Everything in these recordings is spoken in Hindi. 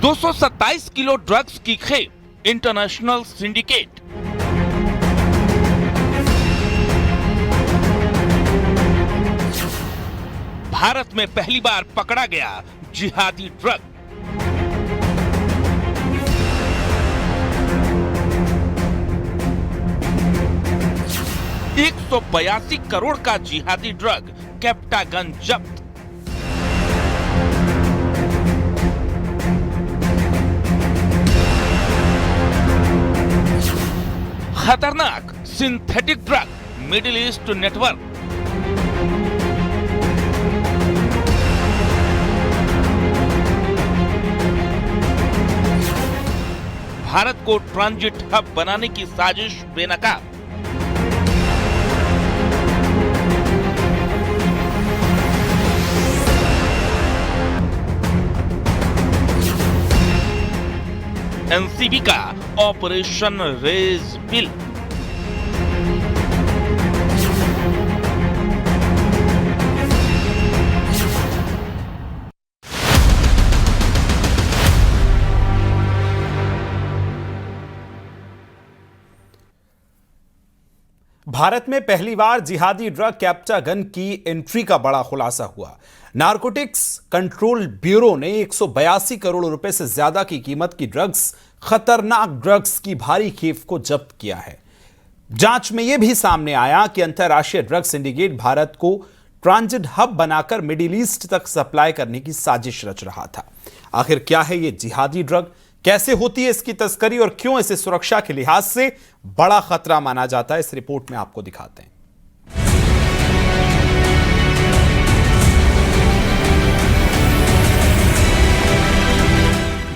227 किलो ड्रग्स की खेप, इंटरनेशनल सिंडिकेट। भारत में पहली बार पकड़ा गया जिहादी ड्रग। $182 करोड़ का जिहादी ड्रग कैप्टागन जब्त। खतरनाक synthetic drug, middle east network. Bharat को ट्रांजिट हब बनाने की साजिश बेनकाब। एनसीबी का ऑपरेशन रेज पिल। भारत में पहली बार जिहादी ड्रग कैप्टागन की एंट्री का बड़ा खुलासा हुआ। नारकोटिक्स कंट्रोल ब्यूरो ने 182 करोड़ रुपए से ज्यादा की कीमत की खतरनाक ड्रग्स की भारी खेप को जब्त किया है। जांच में यह भी सामने आया कि अंतरराष्ट्रीय ड्रग सिंडिकेट भारत को ट्रांजिट हब बनाकर मिडिल ईस्ट तक सप्लाई करने की साजिश रच रहा था। आखिर क्या है यह जिहादी ड्रग, कैसे होती है इसकी तस्करी और क्यों इसे सुरक्षा के लिहाज से बड़ा खतरा माना जाता है, इस रिपोर्ट में आपको दिखाते हैं।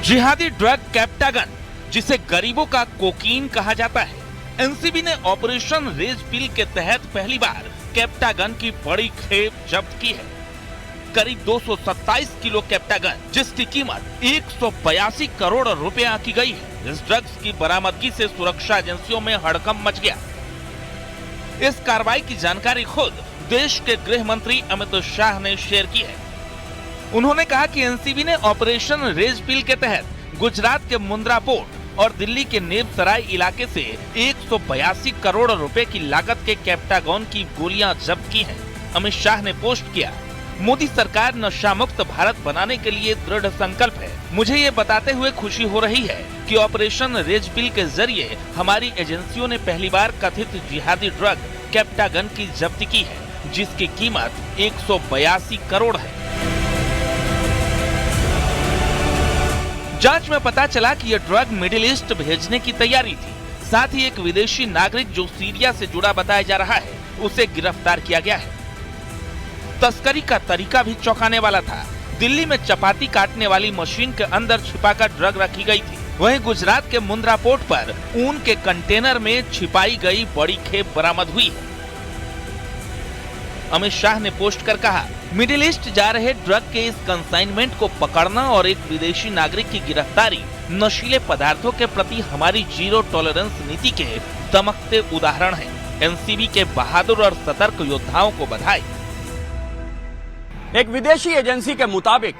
जिहादी ड्रग कैप्टागन, जिसे गरीबों का कोकीन कहा जाता है। एनसीबी ने ऑपरेशन रेज पिल के तहत पहली बार कैप्टागन की बड़ी खेप जब्त की है। करीब 227 किलो कैप्टागन, जिसकी कीमत 182 करोड़ रुपए आंकी गई है। इस ड्रग्स की बरामदगी से सुरक्षा एजेंसियों में हड़कंप मच गया। इस कार्रवाई की जानकारी खुद देश के गृह मंत्री अमित शाह ने शेयर की है। उन्होंने कहा कि एनसीबी ने ऑपरेशन रेज पिल के तहत गुजरात के मुंद्रा पोर्ट और दिल्ली के नेवसराय इलाके से 182 करोड़ रुपए की लागत के कैप्टागन की गोलियां जब्त की हैं। अमित शाह ने पोस्ट किया, मोदी सरकार नशा मुक्त भारत बनाने के लिए दृढ़ संकल्प है। मुझे ये बताते हुए खुशी हो रही है कि ऑपरेशन रेज पिल के जरिए हमारी एजेंसियों ने पहली बार कथित जिहादी ड्रग कैप्टागन की जब्ती की है, जिसकी कीमत 182 करोड़ है। जांच में पता चला कि यह ड्रग मिडिल ईस्ट भेजने की तैयारी थी। साथ ही एक विदेशी नागरिक जो सीरिया से जुड़ा बताया जा रहा है, उसे गिरफ्तार किया गया है। तस्करी का तरीका भी चौंकाने वाला था। दिल्ली में चपाती काटने वाली मशीन के अंदर छिपाकर ड्रग रखी गई थी। वहीं गुजरात के मुंद्रा पोर्ट पर ऊन के कंटेनर में छिपाई गई बड़ी खेप बरामद हुई है। अमित शाह ने पोस्ट कर कहा, मिडिल ईस्ट जा रहे ड्रग के इस कंसाइनमेंट को पकड़ना और एक विदेशी नागरिक की गिरफ्तारी नशीले पदार्थों के प्रति हमारी जीरो टॉलरेंस नीति के दमकते उदाहरण हैं। एनसीबी के बहादुर और सतर्क योद्धाओं को बधाई। एक विदेशी एजेंसी के मुताबिक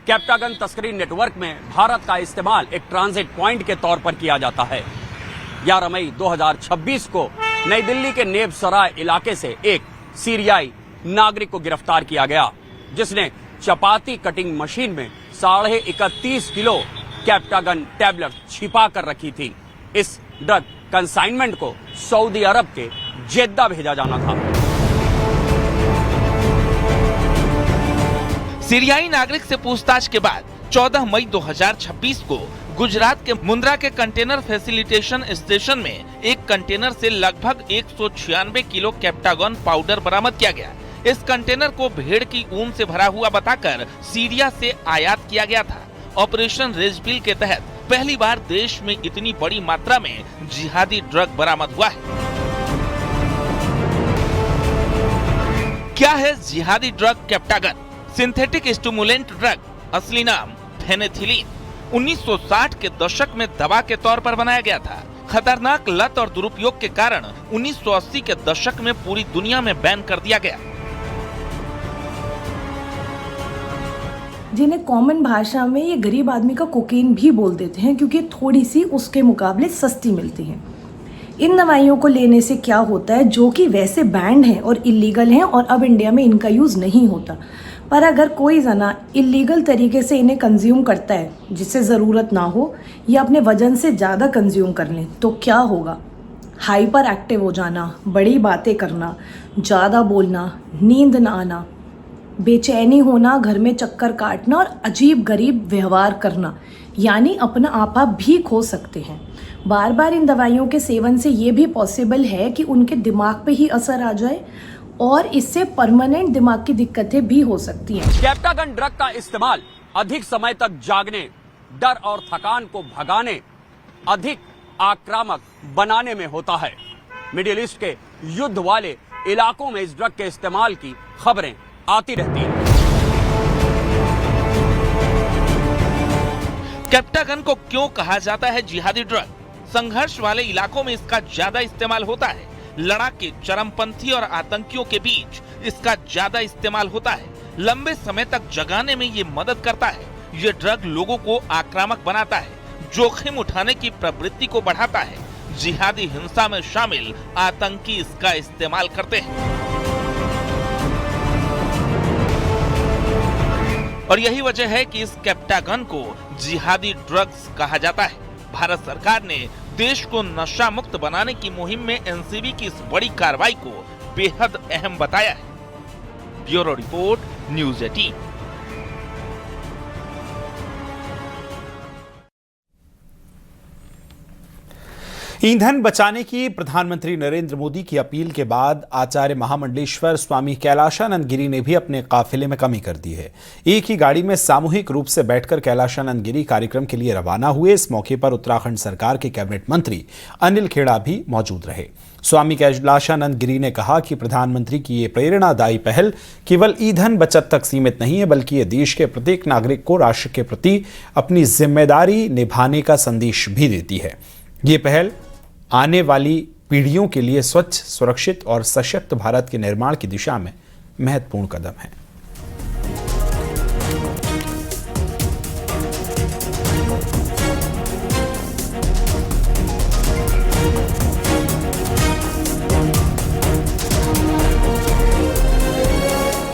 कैप्टागन तस्करी नेटवर्क में भारत का इस्तेमाल एक ट्रांजिट पॉइंट के तौर पर किया जाता है। 11 मई 2026 को नई दिल्ली के नेवसराय इलाके से एक सीरियाई नागरिक को गिरफ्तार किया गया, जिसने चपाती कटिंग मशीन में 31.5 किलो कैप्टागन टैबलेट छिपा कर रखी थी। इस ड्रग कंसाइनमेंट को सऊदी अरब के जेद्दा भेजा जाना था। सीरियाई नागरिक से पूछताछ के बाद 14 मई 2026 को गुजरात के मुंद्रा के कंटेनर फैसिलिटेशन स्टेशन में एक कंटेनर से लगभग 196 किलो कैप्टागन पाउडर बरामद किया गया। इस कंटेनर को भेड़ की ऊन से भरा हुआ बताकर सीरिया से आयात किया गया था। ऑपरेशन रेज पिल के तहत पहली बार देश में इतनी बड़ी मात्रा में जिहादी ड्रग बरामद हुआ है। क्या है जिहादी drug Captagon? Synthetic stimulant drug, असली नाम फेनेथिलीन, 1960 के दशक में दवा के तौर पर बनाया गया था। खतरनाक लत और दुरुपयोग के कारण 1980 के दशक में पूरी दुनिया में बैन कर दिया गया। जिन्हें कॉमन भाषा में ये गरीब आदमी का कोकीन भी बोल देते हैं, क्योंकि थोड़ी सी उसके मुकाबले सस्ती मिलती है। इन दवाइयों को लेने से क्या होता है, जो कि वैसे बैंड हैं और इलीगल हैं और अब इंडिया में इनका यूज़ नहीं होता, पर अगर कोई जना इलीगल तरीके से इन्हें कंज्यूम करता है जिससे ज़रूरत ना हो या अपने वजन से ज़्यादा कंज्यूम कर लें, तो क्या होगा? हाइपर एक्टिव हो जाना, बड़ी बातें करना, ज़्यादा बोलना, नींद ना आना, बेचैनी होना, घर में चक्कर काटना और अजीब गरीब व्यवहार करना, यानी अपना आपा भी खो सकते हैं। बार बार इन दवाइयों के सेवन से ये भी पॉसिबल है कि उनके दिमाग पे ही असर आ जाए और इससे परमानेंट दिमाग की दिक्कतें भी हो सकती हैं। कैप्टागन ड्रग का इस्तेमाल अधिक समय तक जागने, डर और थकान को भगाने, अधिक आक्रामक बनाने में होता है। मिडिल ईस्ट के युद्ध वाले इलाकों में इस ड्रग के इस्तेमाल की खबरें आती रहती हैं। कैप्टागन को क्यों कहा जाता है जिहादी ड्रग? संघर्ष वाले इलाकों में इसका ज्यादा इस्तेमाल होता है। लड़ाके, चरमपंथी और आतंकियों के बीच इसका ज्यादा इस्तेमाल होता है। लंबे समय तक जगाने में ये मदद करता है। ये ड्रग लोगों को आक्रामक बनाता है, जोखिम उठाने की प्रवृत्ति को बढ़ाता है। जिहादी हिंसा में शामिल आतंकी इसका इस्तेमाल करते हैं और यही वजह है कि इस कैप्टागन को जिहादी ड्रग्स कहा जाता है। भारत सरकार ने देश को नशा मुक्त बनाने की मुहिम में एनसीबी की इस बड़ी कार्रवाई को बेहद अहम बताया है। Bureau report, news 18। ईंधन बचाने की प्रधानमंत्री नरेंद्र मोदी की अपील के बाद आचार्य महामंडलेश्वर स्वामी कैलाशानंद गिरी ने भी अपने काफिले में कमी कर दी है। एक ही गाड़ी में सामूहिक रूप से बैठकर कैलाशानंद गिरी कार्यक्रम के लिए रवाना हुए। इस मौके पर उत्तराखंड सरकार के कैबिनेट मंत्री अनिल खेड़ा भी मौजूद रहे। स्वामी कैलाशानंद गिरी ने कहा कि प्रधानमंत्री की ये प्रेरणादायी पहल केवल ईंधन बचत तक सीमित नहीं है, बल्कि ये देश के प्रत्येक नागरिक को राष्ट्र के प्रति अपनी जिम्मेदारी निभाने का संदेश भी देती है। ये पहल आने वाली पीढ़ियों के लिए स्वच्छ, सुरक्षित और सशक्त भारत के निर्माण की दिशा में महत्वपूर्ण कदम है।